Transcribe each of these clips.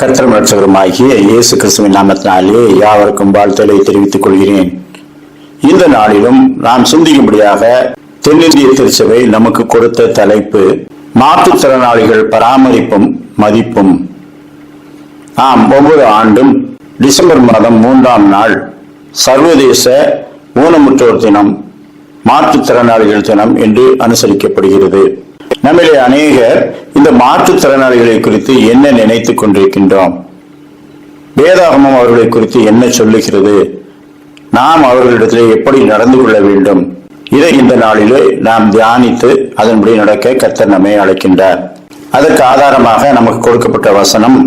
கர்த்தரும் இரட்சகருமாகிய இயேசு கிறிஸ்துவின் நாமத்தினாலே யாவருக்கும் வாழ்த்துக்களை தெரிவித்துக் கொள்கிறேன். இந்த நாளிலும் நாம் சிந்திக்கும்படியாக தென்னிந்திய திருச்சபை நமக்கு கொடுத்த தலைப்பு மாற்றுத்திறனாளிகள் பராமரிப்பும் மதிப்பும். ஒவ்வொரு ஆண்டும் டிசம்பர் மாதம் 3ஆம் நாள் சர்வதேச ஊனமுற்றோர் தினம், மாற்றுத்திறனாளிகள் தினம் என்று அனுசரிக்கப்படுகிறது. நம்மிலே அநேகர் இந்த மாற்றுத்திறனாளிகளை குறித்து என்ன நினைத்துக் கொண்டிருக்கின்றோம்? வேதாகமம் அவர்களை குறித்து என்ன சொல்லுகிறது? நாம் அவர்களிடத்திலே எப்படி நடந்து கொள்ள வேண்டும்? இதை இந்த நாளிலே நாம் தியானித்து அதன்படி நடக்க கர்த்தர் நம்மை அழைக்கின்றார். அதற்கு ஆதாரமாக நமக்கு கொடுக்கப்பட்ட வசனம்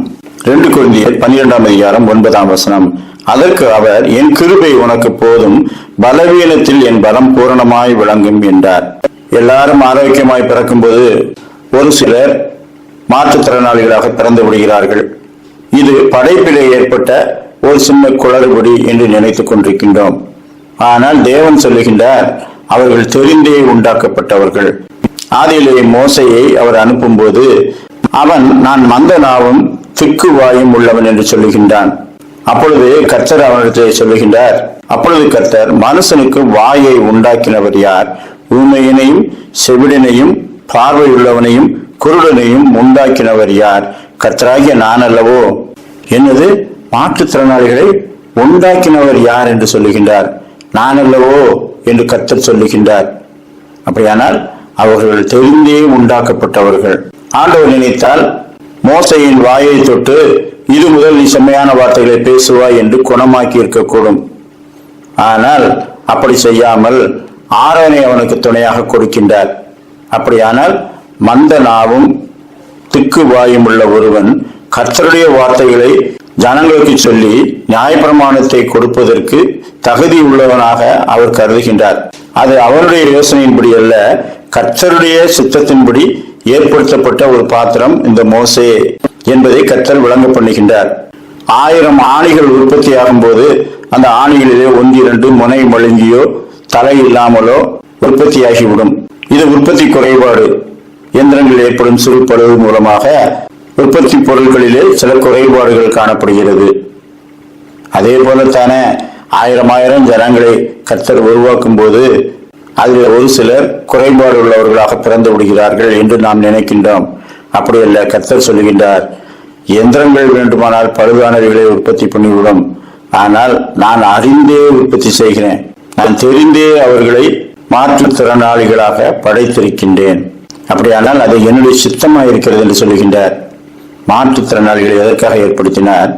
2 கொரிந்தியர் 12ஆம் அதிகாரம் 9ஆம் வசனம். அதற்கு அவர், என் கிருபை உனக்கு போதும், பலவீனத்தில் என் பலம் பூரணமாய் விளங்கும் என்றார். எல்லாரும் ஆரோக்கியமாய் பிறக்கும்போது ஒரு சிலர் மாற்றுத்திறனாளிகளாக பிறந்து விடுகிறார்கள். இது படைப்பிலே ஏற்பட்ட ஒரு சின்ன குளறுபடி என்று நினைத்துக் கொண்டிருக்கின்றோம். ஆனால் தேவன் சொல்லுகின்றார், அவர்கள் தெரிந்தே உண்டாக்கப்பட்டவர்கள். ஆதியிலே மோசையை அவர் அனுப்பும் போது அவன், நான் மந்த நாவும் திக்கு வாயும் உள்ளவன் என்று சொல்லுகின்றான். அப்பொழுது கர்த்தர் அவனிடத்திலே சொல்லுகின்றார், அப்பொழுது கர்த்தர், மனுஷனுக்கு வாயை உண்டாக்கினவர் யார்? ஊமையனையும் செவிடனையும் பார்வையுள்ளவனையும் குருடனையும் உண்டாக்கினவர் யார்? கர்த்தராகிய நான் அல்லவோ? என்னது, மாற்றுத்திறனாளிகளை உண்டாக்கினவர் யார் என்று சொல்லுகின்றார்? நான் அல்லவோ என்று கர்த்தர் சொல்லுகின்றார். அப்படியானால் அவர்கள் தெரிந்தே உண்டாக்கப்பட்டவர்கள். ஆண்டவர் நினைத்தால் மோசையின் வாயை தொட்டு, இது முதல் நீ செம்மையான வார்த்தைகளை பேசுவாய் என்று குணமாக்கி இருக்கக்கூடும். ஆனால் அப்படி செய்யாமல் ஆரோனை அவனுக்கு துணையாக கொடுக்கின்றார். அப்படியானால் மந்த நாவும் திக்கு வாயும் உள்ள ஒருவன் கர்த்தருடைய வார்த்தைகளை ஜனங்களுக்கு சொல்லி நியாயப்பிரமாணத்தை கொடுப்பதற்கு தகுதி உள்ளவனாக அவர் கருதுகின்றார். அது அவருடைய யோசனையின்படி அல்ல, கர்த்தருடைய சித்தத்தின்படி ஏற்படுத்தப்பட்ட ஒரு பாத்திரம் இந்த மோசே என்பதை கர்த்தர் விளங்க பண்ணுகின்றார். 1000 ஆணிகள் உற்பத்தி ஆகும் போது அந்த ஆணிகளிலே 1-2 முனை மழுங்கியோ தலை இல்லாமலோ உற்பத்தியாகிவிடும். இது உற்பத்தி குறைபாடு. இயந்திரங்கள் ஏற்படும் சிறுபழுவு மூலமாக உற்பத்தி பொருட்களிலே சில குறைபாடுகள் காணப்படுகிறது. அதே போலத்தானே 1000 ஜனங்களை கர்த்தர் உருவாக்கும் போது அதில் ஒரு சிலர் குறைபாடு உள்ளவர்களாக பிறந்து விடுகிறார்கள் என்று நாம் நினைக்கின்றோம். அப்படி அல்ல, கர்த்தர் சொல்லுகின்றார், இயந்திரங்கள் வேண்டுமானால் பழுதானவைகளை உற்பத்தி பண்ணிவிடும், ஆனால் நான் அறிந்தே உற்பத்தி செய்கிறேன், நான் தெரிந்தே அவர்களை மாற்றுத்திறனாளிகளாக படைத்திருக்கின்றேன். அப்படியானால் அது என்னுடைய சித்தமாக இருக்கிறது என்று சொல்லுகின்றார். மாற்றுத்திறனாளிகளை எதற்காக ஏற்படுத்தினார்?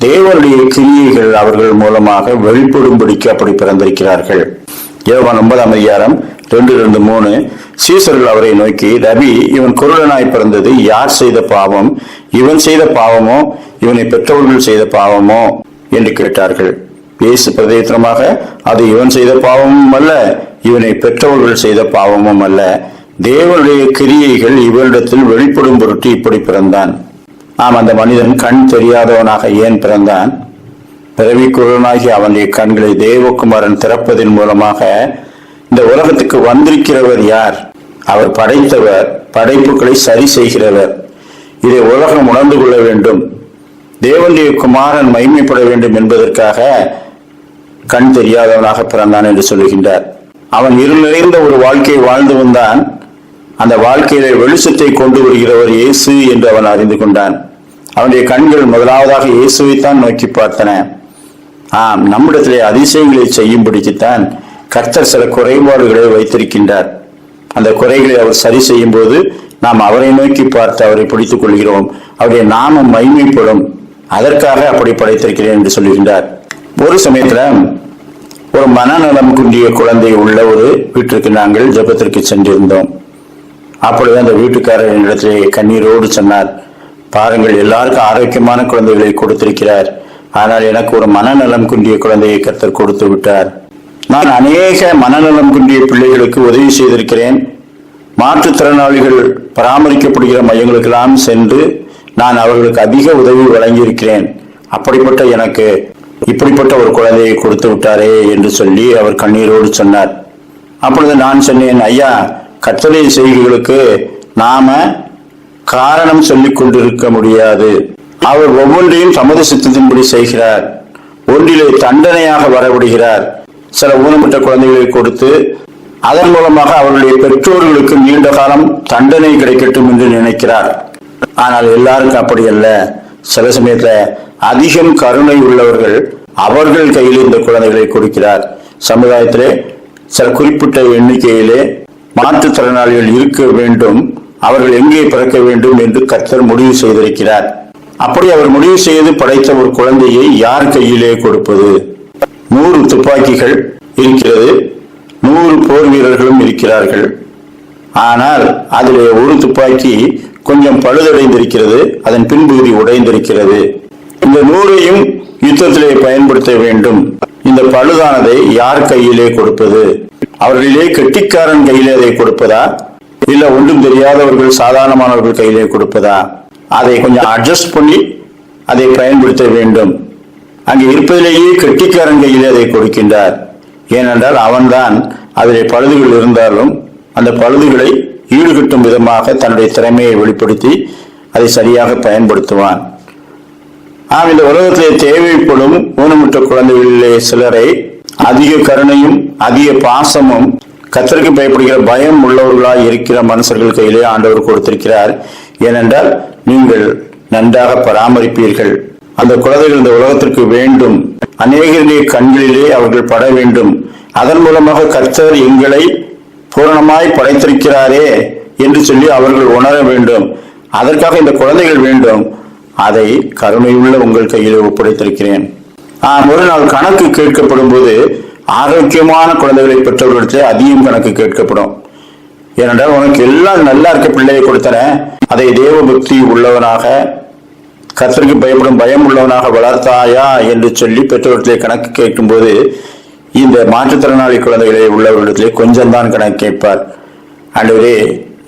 தேவனுடைய கிரியைகள் அவர்கள் மூலமாக வெளிப்படும்படிக்கு அப்படி பிறந்திருக்கிறார்கள். யோவான் 9ஆம் அதிகாரம் 2-3 சீசர்கள் அவரை நோக்கி, ரபி, இவன் குருடனாய் பிறந்தது யார் செய்த பாவம்? இவன் செய்த பாவமோ இவனை பெற்றவர்கள் செய்த பாவமோ என்று கேட்டார்கள். இயேசு பிரதியுத்தரமாக, அது இவன் செய்த பாவமும் அல்ல, இவனை பெற்றவர்கள் செய்த பாவமும் அல்ல, தேவனுடைய கிரியைகள் இவரிடத்தில் வெளிப்படும் பொருட்டு இப்படி பிறந்தான். அந்த மனிதன் கண் தெரியாதவனாக ஏன் பிறந்தான்? பிறவி குருடனாகி அவனுடைய கண்களை தேவகுமாரன் திறப்பதன் மூலமாக இந்த உலகத்துக்கு வந்திருக்கிறவர் யார்? அவர் படைத்தவர், படைப்புகளை சரி செய்கிறவர். இதை உலகம் உணர்ந்து கொள்ள வேண்டும். தேவனுடைய குமாரன் மகிமைப்பட வேண்டும் என்பதற்காக கண் தெரியாதவனாக பிறந்தான் என்று சொல்லுகின்றார். அவன் இருள் நிறைந்த ஒரு வாழ்க்கையை வாழ்ந்து வந்தான். அந்த வாழ்க்கையில வெளிச்சத்தை கொண்டு வருகிறவர் இயேசு என்று அவன் அறிந்து கொண்டான். அவனுடைய கண்கள் முதலாவதாக இயேசுவைத்தான் நோக்கி பார்த்தன. நம்மிடத்திலே அதிசயங்களை செய்யும்படிக்குத்தான் கர்த்தர் சில குறைபாடுகளை வைத்திருக்கின்றார். அந்த குறைகளை அவர் சரி செய்யும் போது நாம் அவரை நோக்கி பார்த்து அவரை பிடித்துக் கொள்கிறோம். அவருடைய நாமம் மகிமைப்படும். அதற்காக அப்படி படைத்திருக்கிறேன் என்று சொல்லுகின்றார். ஒரு சமயத்துல ஒரு மனநலம் குன்றிய குழந்தை உள்ள ஒரு வீட்டிற்கு நாங்கள் ஜெபத்திற்கு சென்றிருந்தோம். அப்பொழுது அந்த வீட்டுக்காரர் என்னிடத்திலே கண்ணீரோடு சொன்னார், பாருங்கள், எல்லாருக்கும் ஆரோக்கியமான குழந்தைகளை கொடுத்திருக்கிறார், ஆனால் எனக்கு ஒரு மனநலம் குன்றிய குழந்தையை கர்த்தர் கொடுத்து விட்டார். நான் அநேக மனநலம் குன்றிய பிள்ளைகளுக்கு உதவி செய்திருக்கிறேன். மாற்றுத்திறனாளிகள் பராமரிக்கப்படுகிற மையங்களுக்கெல்லாம் சென்று நான் அவர்களுக்கு அதிக உதவி வழங்கியிருக்கிறேன். அப்படிப்பட்ட எனக்கு இப்படிப்பட்ட ஒரு குழந்தையை கொடுத்து விட்டாரே என்று சொல்லி அவர் கண்ணீரோடு சொன்னார். அப்பொழுது நான் சொன்னேன், ஐயா, கர்த்தருடைய செய்கைகளுக்கு நாம காரணம் சொல்லிக் கொண்டிருக்க முடியாது. அவர் ஒவ்வொன்றையும் தமது சித்தத்தின்படி செய்கிறார். ஒன்றிலே தண்டனையாக வரவிடுகிறார். சில ஊனமுற்ற குழந்தைகளை கொடுத்து அதன் மூலமாக அவர்களுடைய பெற்றோர்களுக்கு நீண்ட காலம் தண்டனை கிடைக்கட்டும் என்று நினைக்கிறார். ஆனால் எல்லாருக்கும் அப்படி அல்ல. சில சமயத்துல அதிகம் கருணை உள்ளவர்கள் அவர்கள் கையில் இந்த குழந்தைகளை கொடுக்கிறார். சமுதாயத்திலே சில குறிப்பிட்ட எண்ணிக்கையிலே மாற்றுத்திறனாளிகள் இருக்க வேண்டும், அவர்கள் எங்கே பிறக்க வேண்டும் என்று கர்த்தர் முடிவு செய்திருக்கிறார். அப்படி அவர் முடிவு செய்து படைத்த ஒரு குழந்தையை யார் கையிலே கொடுப்பது? 100 துப்பாக்கிகள் இருக்கிறது, 100 போர் வீரர்களும் இருக்கிறார்கள். ஆனால் அதிலே ஒரு துப்பாக்கி கொஞ்சம் பழுதடைந்திருக்கிறது, அதன் பின்பகுதி உடைந்திருக்கிறது. இந்த 100ஐயும் யுத்தத்திலே பயன்படுத்த வேண்டும். இந்த பழுதானதை யார் கையிலே கொடுப்பது? அவர்களிலே கெட்டிக்காரன் கையிலே அதை கொடுப்பதா, இல்ல ஒன்றும் தெரியாதவர்கள் சாதாரணமானவர்கள் கையிலே கொடுப்பதா? அதை கொஞ்சம் அட்ஜஸ்ட் பண்ணி அதை பயன்படுத்த வேண்டும். அங்கே இருப்பதிலேயே கெட்டிக்காரன் கையிலே அதை கொடுக்கின்றார். ஏனென்றால் அவன்தான் அதிலே பழுதுகள் இருந்தாலும் அந்த பழுதுகளை ஈடுகட்டும் விதமாக தன்னுடைய திறமையை வெளிப்படுத்தி அதை சரியாக பயன்படுத்துவான். இந்த உலகத்திலே தேவைப்படும் ஊனமுற்ற குழந்தைகளிலே சிலரை அதிக கருணையும் அதிக பாசமும் கர்த்தருக்கு பயப்படுகிற பயம் உள்ளவர்களாய் இருக்கிற மனுஷர்கள் கையிலே ஆண்டவர் கொடுத்திருக்கிறார். ஏனென்றால் நீங்கள் நன்றாக பராமரிப்பீர்கள். அந்த குழந்தைகள் இந்த உலகத்திற்கு வேண்டும், அநேகருடைய கண்களிலே அவர்கள் பட வேண்டும். அதன் மூலமாக கர்த்தர் எங்களை பூரணமாய் படைத்திருக்கிறாரே என்று சொல்லி அவர்கள் உணர வேண்டும். அதற்காக இந்த குழந்தைகள் வேண்டும். அதை கருணையுள்ள உங்கள் கையில் ஒப்படைத்திருக்கிறேன். ஒரு நாள் கணக்கு கேட்கப்படும் போது ஆரோக்கியமான குழந்தைகளை பெற்றவர்களிடத்திலே அதிகம் கணக்கு கேட்கப்படும். ஏனென்றால் உனக்கு எல்லாம் நல்லா இருக்க பிள்ளையை கொடுத்தன, அதை தேவ பக்தி உள்ளவனாக கர்த்தருக்கு பயப்படும் பயம் உள்ளவனாக வளர்த்தாயா என்று சொல்லி பெற்றோர்களிடத்திலே கணக்கு கேட்கும் போது இந்த மாற்றுத்திறனாளி குழந்தைகளை உள்ளவர்களிடத்திலே கொஞ்சம் தான் கணக்கு கேட்பார். ஆண்டவரே,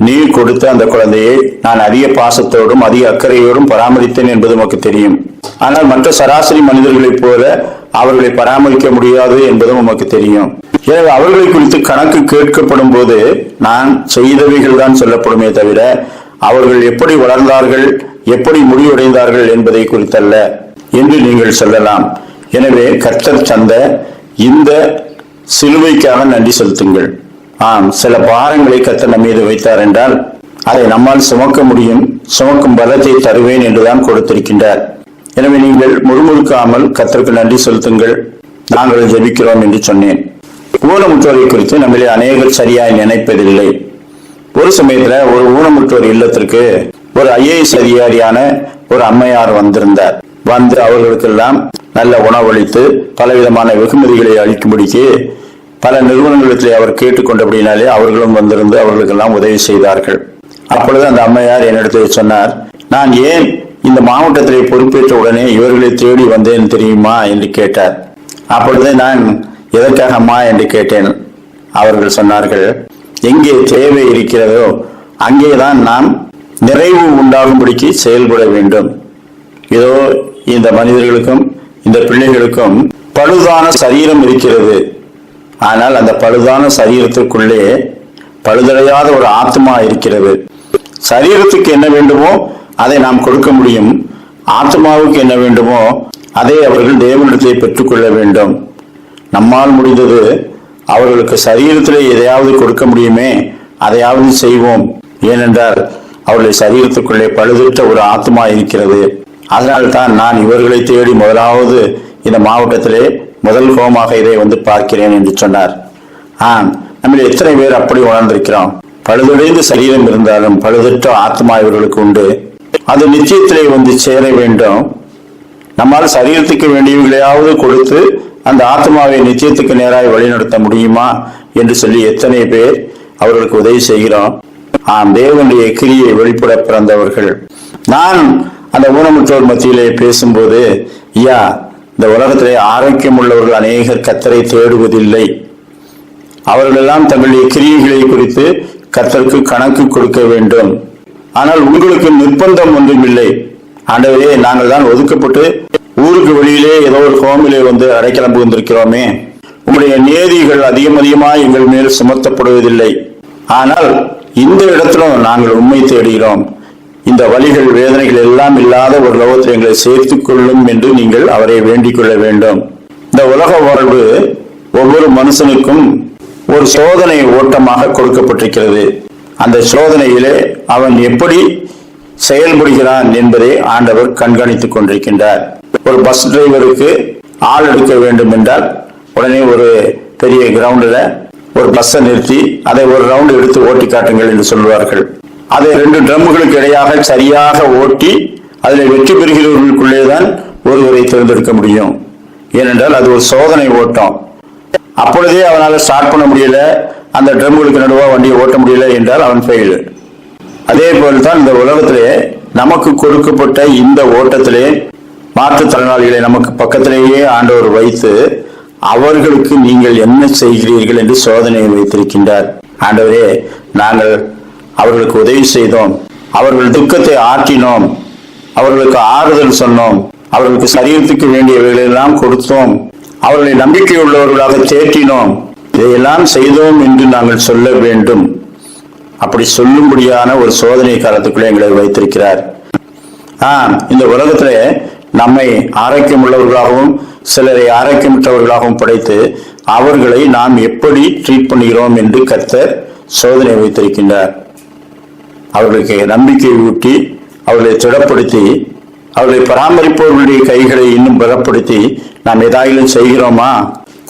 நீர் கொடுத்த அந்த குழந்தையை நான் அதிக பாசத்தோடும் அதிக அக்கறையோடும் பராமரித்தேன் என்பது நமக்கு தெரியும். ஆனால் மற்ற சராசரி மனிதர்களைப் போல அவர்களை பராமரிக்க முடியாது என்பதும் நமக்கு தெரியும். எனவே அவர்களை குறித்து கணக்கு கேட்கப்படும் போது நான் செய்தவைகள் தான் சொல்லப்படுமே தவிர அவர்கள் எப்படி வளர்ந்தார்கள், எப்படி முடிவடைந்தார்கள் என்பதை குறித்தல்ல என்று நீங்கள் சொல்லலாம். எனவே கர்த்தர் தந்த இந்த சிலுவைக்காக நன்றி செலுத்துங்கள். சில பாரங்களை கர்த்தர் நம் மீது வைத்தார் என்றால் அதை நம்மால் சுமக்க முடியும், சுமக்கும் பலத்தை தருவேன் என்றுதான் கொடுத்திருக்கின்றார். எனவே நீங்கள் முழுமுழுக்காமல் கர்த்தருக்கு நன்றி செலுத்துங்கள், நாங்கள் ஜெபிக்கிறோம் என்று சொன்னேன். ஊனமுற்றோரை குறித்து நம்மளே அநேகர் சரியாய் நினைப்பதில்லை. ஒரு சமயத்துல ஒரு ஊனமுற்றோர் இல்லத்திற்கு ஒரு IAS அதிகாரியான ஒரு அம்மையார் வந்திருந்தார். வந்து அவர்களுக்கெல்லாம் நல்ல உணவளித்து பலவிதமான வெகுமதிகளை அளிக்கும்படிக்கு பல நிறுவனங்களிலே அவர் கேட்டுக்கொண்டபடினாலே அவர்களும் வந்திருந்து அவர்களுக்கெல்லாம் உதவி செய்தார்கள். அப்பொழுது அந்த அம்மையார் என்னிடத்தில் சொன்னார், நான் ஏன் இந்த மாவட்டத்திலே பொறுப்பேற்ற உடனே இவர்களை தேடி வந்தேன் தெரியுமா என்று கேட்டார். அப்பொழுது நான் எதற்காக அம்மா என்று கேட்டேன். அவர்கள் சொன்னார்கள், எங்கே தேவை இருக்கிறதோ அங்கேதான் நாம் நிறைவு உண்டாகும்படிக்கு செயல்பட வேண்டும். இதோ இந்த மனிதர்களுக்கும் இந்த பிள்ளைகளுக்கும் பழுதான சரீரம் இருக்கிறது. ஆனால் அந்த பழுதான சரீரத்திற்குள்ளே பழுதடையாத ஒரு ஆத்மா இருக்கிறது. சரீரத்துக்கு என்ன வேண்டுமோ அதை நாம் கொடுக்க முடியும், ஆத்மாவுக்கு என்ன வேண்டுமோ அதை அவர்கள் தேவனிடத்தை பெற்றுக்கொள்ள வேண்டும். நம்மால் முடிந்தது அவர்களுக்கு சரீரத்திலே எதையாவது கொடுக்க முடியுமே அதையாவது செய்வோம். ஏனென்றால் அவருடைய சரீரத்துக்குள்ளே பழுதற்ற ஒரு ஆத்மா இருக்கிறது. அதனால்தான் நான் இவர்களை தேடி முதலாவது இந்த மாவட்டத்திலே முதல் கோமாக இதை வந்து பார்க்கிறேன் என்று சொன்னார். நம்மள எத்தனை பேர் அப்படி உணர்ந்திருக்கிறோம்? பழுதடைந்த சரீரம் இருந்தாலும் பழுதற்ற ஆத்மா இவர்களுக்கு உண்டு. அது நிச்சயத்திலே வந்து சேர வேண்டும். நம்மால் சரீரத்துக்கு வேண்டியவர்களையாவது கொடுத்து அந்த ஆத்மாவை நிச்சயத்துக்கு நேராக வழிநடத்த முடியுமா என்று சொல்லி எத்தனை பேர் அவர்களுக்கு உதவி செய்கிறோம். தேவனுடைய கிரியை வெளிப்பட பிறந்தவர்கள். நான் அந்த ஊனமுற்றோர் மத்தியிலே பேசும்போது, இந்த உலகத்திலே ஆரோக்கியம் உள்ளவர்கள் அநேகர் கர்த்தரை தேடுவதில்லை. அவர்களெல்லாம் தங்களுடைய கிரியைகளை குறித்து கர்த்தருக்கு கணக்கு கொடுக்க வேண்டும். ஆனால் உங்களுக்கு நிர்பந்தம் ஒன்றும் இல்லை. ஆண்டவரே, நாங்கள் தான் ஒதுக்கப்பட்டு ஊருக்கு வெளியிலே ஏதோ ஒரு கோமிலே வந்து அடைக்கலம் புகுந்திருக்கிறோமே, உங்களுடைய நியதிகள் அதிகமாய் எங்கள் மேல் சுமத்தப்படுவதில்லை. ஆனால் இந்த இடத்திலும் நாங்கள் உண்மை தேடுகிறோம். இந்த வலிகள் வேதனைகள் எல்லாம் இல்லாத ஒரு லோகத்தில் எங்களை சேர்த்துக் கொள்ளும் என்று நீங்கள் அவரை வேண்டிக் கொள்ள வேண்டும். இந்த உலக வாழ்வு ஒவ்வொரு மனுஷனுக்கும் ஒரு சோதனை ஓட்டமாக கொடுக்கப்பட்டிருக்கிறது. அந்த சோதனையிலே அவன் எப்படி செயல்படுகிறான் என்பதை ஆண்டவர் கண்காணித்துக் கொண்டிருக்கின்றார். ஒரு பஸ் டிரைவருக்கு ஆள் எடுக்க வேண்டும் என்றால் உடனே ஒரு பெரிய கிரவுண்டில் ஒரு பஸ்ஸை நிறுத்தி அதை ஒரு ரவுண்டு எடுத்து ஓட்டி காட்டுங்கள் என்று சொல்வார்கள். அதை 2 ட்ரம்முகளுக்கு இடையாக சரியாக ஓட்டி அதில் வெற்றி பெறுகிறவர்களுக்குள்ளே தான் ஒருவரை தேர்ந்தெடுக்க முடியும். ஏனென்றால் அது ஒரு சோதனை ஓட்டம். அப்பொழுதே அவனால் ஸ்டார்ட் பண்ண முடியல, அந்த ட்ரம்முகளுக்கு நடுவா வண்டியை ஓட்ட முடியல என்றால் அவன் ஃபெயில். அதே போல்தான் இந்த உலகத்திலே நமக்கு கொடுக்கப்பட்ட இந்த ஓட்டத்திலே மாற்றுத்திறனாளிகளை நமக்கு பக்கத்திலேயே ஆண்டவர் வைத்து அவர்களுக்கு நீங்கள் என்ன செய்கிறீர்கள் என்று சோதனையை வைத்திருக்கின்றார். ஆண்டவரே, நாங்கள் அவர்களுக்கு உதவி செய்தோம், அவர்கள் துக்கத்தை ஆற்றினோம், அவர்களுக்கு ஆறுதல் சொன்னோம், அவர்களுக்கு சரீரத்துக்கு வேண்டியவைகளை எல்லாம் கொடுத்தோம், அவர்களை நம்பிக்கை உள்ளவர்களாக தேற்றினோம், இதையெல்லாம் செய்தோம் என்று நாங்கள் சொல்ல வேண்டும். அப்படி சொல்லும்படியான ஒரு சோதனை காலத்துக்குள்ளே எங்களை வைத்திருக்கிறார். இந்த உலகத்திலே நம்மை ஆரோக்கியம் உள்ளவர்களாகவும் சிலரை ஆரோக்கியமற்றவர்களாகவும் படைத்து அவர்களை நாம் எப்படி ட்ரீட் பண்ணுகிறோம் என்று கர்த்தர் சோதனை வைத்திருக்கின்றார். அவர்களுக்கு நம்பிக்கை ஊட்டி அவர்களை திடப்படுத்தி அவர்களை பராமரிப்பவர்களுடைய கைகளை இன்னும் பலப்படுத்தி நாம் ஏதாயிலும் செய்கிறோமா?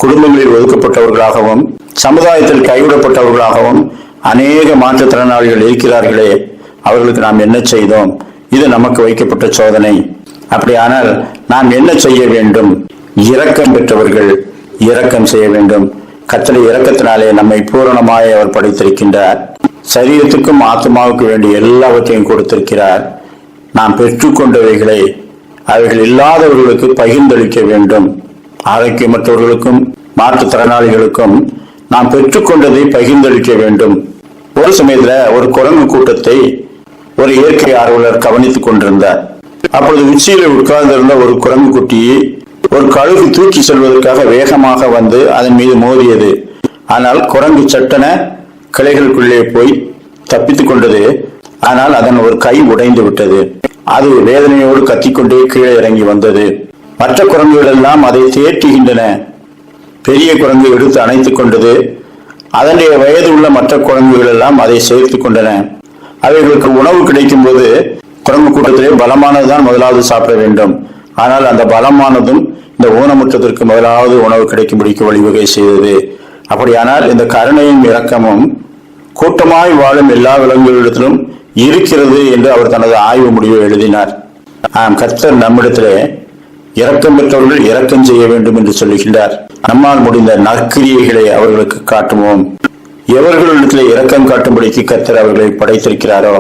குடும்பங்களில் ஒதுக்கப்பட்டவர்களாகவும் சமுதாயத்தில் கைவிடப்பட்டவர்களாகவும் அநேக மாற்றுத்திறனாளிகள் இருக்கிறார்களே, அவர்களுக்கு நாம் என்ன செய்தோம்? இது நமக்கு வைக்கப்பட்ட சோதனை. அப்படியானால் நாம் என்ன செய்ய வேண்டும்? இரக்கம் பெற்றவர்கள் இரக்கம் செய்ய வேண்டும். கர்த்தருடைய இரக்கத்தினாலே நம்மை பூரணமாய் அவர் படைத்திருக்கின்றார். சரீரத்துக்கும் ஆத்மாவுக்கு வேண்டிய எல்லாவற்றையும் கொடுத்திருக்கிறார். நாம் பெற்றுக்கொண்டவைகளை அவைகள் இல்லாதவர்களுக்கு பகிர்ந்தளிக்க வேண்டும். ஆரோக்கியமற்றவர்களுக்கும் மாற்றுத்திறனாளிகளுக்கும் நாம் பெற்றுக்கொண்டதை பகிர்ந்தளிக்க வேண்டும். ஒரு சமயத்துல ஒரு குரங்கு கூட்டத்தை ஒரு இயற்கை ஆர்வலர் கவனித்துக் கொண்டிருந்தார். அப்பொழுது உச்சியில உட்கார்ந்திருந்த ஒரு குரங்கு குட்டியை ஒரு கழுகு தூக்கி செல்வதற்காக வேகமாக வந்து அதன் மீது மோதியது. ஆனால் குரங்கு சட்டென கிளைகளுக்குள்ளே போய் தப்பித்துக் கொண்டது. ஆனால் அதன் ஒரு கை உடைந்து விட்டது. அது வேதனையோடு கத்திக்கொண்டே கீழே இறங்கி வந்தது. மற்ற குரங்குகள் எல்லாம் அதை தேற்றுகின்றன. பெரிய குரங்கு எடுத்து அணைத்துக் கொண்டது. அதனுடைய வயது உள்ள மற்ற குரங்குகள் எல்லாம் அதை சேர்த்துக் கொண்டன. அவைகளுக்கு உணவு கிடைக்கும் போது குரங்கு கூட்டத்திலே பலமானதுதான் முதலாவது சாப்பிட வேண்டும். ஆனால் அந்த பலமானதும் இந்த ஊனமுற்றத்திற்கு முதலாவது உணவு கிடைக்கும்படிக்கு வழிவகை செய்தது. அப்படியானால் இந்த கருணையும் இரக்கமும் கூட்டமாய் வாழும் எல்லா விலங்குகளிடத்திலும் இருக்கிறது என்று அவர் தனது ஆய்வு முடிவை எழுதினார். கர்த்தர் நம்மிடத்திலே இரக்கம் பெற்றவர்கள் இரக்கம் செய்ய வேண்டும் என்று சொல்லுகின்றார். நம்மால் முடிந்த நற்கிரியைகளை அவர்களுக்கு காட்டுவோம். எவர்களிடத்திலே இரக்கம் காட்டும்படிக்கு கர்த்தர் அவர்களை படைத்திருக்கிறாரோ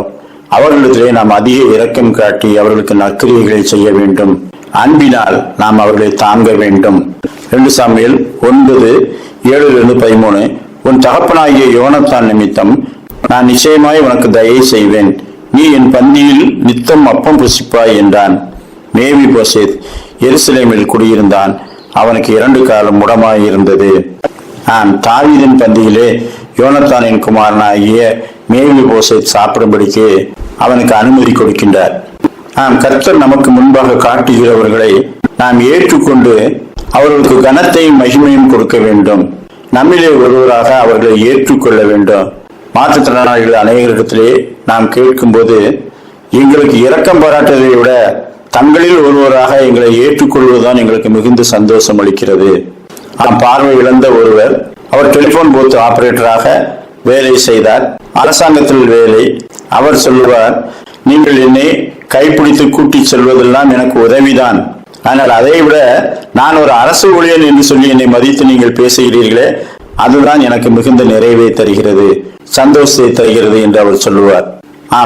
அவர்களிடத்திலே நாம் அதிக இரக்கம் காட்டி அவர்களுக்கு நற்கிரியைகளை செய்ய வேண்டும். அன்பினால் நாம் அவர்களை தாங்க வேண்டும். 2 சாமுவேல் 9:7-13 உன் தகப்பனாகிய யோனத்தான் நிமித்தம் நான் நிச்சயமாய் உனக்கு தயை செய்வேன். நீ என் பந்தியில் நித்தம் அப்பம் புசிப்பாய் என்றான். மேவிபோசேத் எருசலேமில் குடியிருந்தான். அவனுக்கு 2 காலம் முடமாய் இருந்தது. தாவீதின் பந்தியிலே யோனத்தானின் குமாரனாகிய மேவிபோசேத் சாப்பிடும்படிக்கு அவனுக்கு அனுமதி கொடுக்கின்றார். கர்த்தர் நமக்கு முன்பாக காட்டுகிறவர்களை நாம் ஏற்றுக்கொண்டு அவர்களுக்கு கனத்தையும் மகிமையும் கொடுக்க வேண்டும். நம்மிலே ஒருவராக அவர்களை ஏற்றுக்கொள்ள வேண்டும். மாற்றுத்திறனாளிகள் அநேகரிடத்திலே நாம் கேட்கும் போது எங்களுக்கு இரக்கம் பாராட்டுவதை விட தங்களில் ஒருவராக எங்களை ஏற்றுக்கொள்வதுதான் எங்களுக்கு மிகுந்த சந்தோஷம் அளிக்கிறது. பார்வை இழந்த ஒருவர், அவர் டெலிபோன் பூத் ஆபரேட்டராக வேலை செய்தார். அரசாங்கத்தில் வேலை. அவர் சொல்லுவார், நீங்கள் என்னை கைப்பிடித்து கூட்டி செல்வதெல்லாம் எனக்கு உதவிதான். ஆனால் அதை விட நான் ஒரு அரசு ஊழியன் என்று சொல்லி என்னை மதித்து நீங்கள் பேசுகிறீர்களே, அதுதான் எனக்கு மிகுந்த நிறைவை தருகிறது, சந்தோஷத்தை தருகிறது என்று அவர் சொல்லுவார்.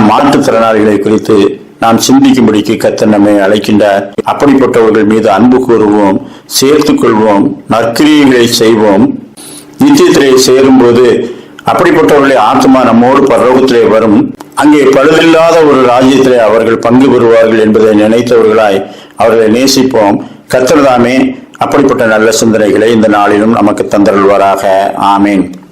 மாற்றுத்திறனாளிகளை குறித்து நாம் சிந்திக்கும்படிக்கு கர்த்தர் நம்மை அழைக்கின்றார். அப்படிப்பட்டவர்கள் மீது அன்பு கூறுவோம், சேர்த்துக் கொள்வோம், நற்கிரியைகளை செய்வோம். நித்தியத்திலே சேரும் போது அப்படிப்பட்டவர்களை ஆத்மா நம்மோடு பரலோகத்திலே வரும். அங்கே பழுதில்லாத ஒரு ராஜ்யத்திலே அவர்கள் பங்கு பெறுவார்கள் என்பதை நினைத்தவர்களாய் அவர்களை நேசிப்போம். கர்த்தர் தாமே அப்படிப்பட்ட நல்ல சிந்தனைகளை இந்த நாளிலும் நமக்கு தந்தருள்வாராக. ஆமேன்.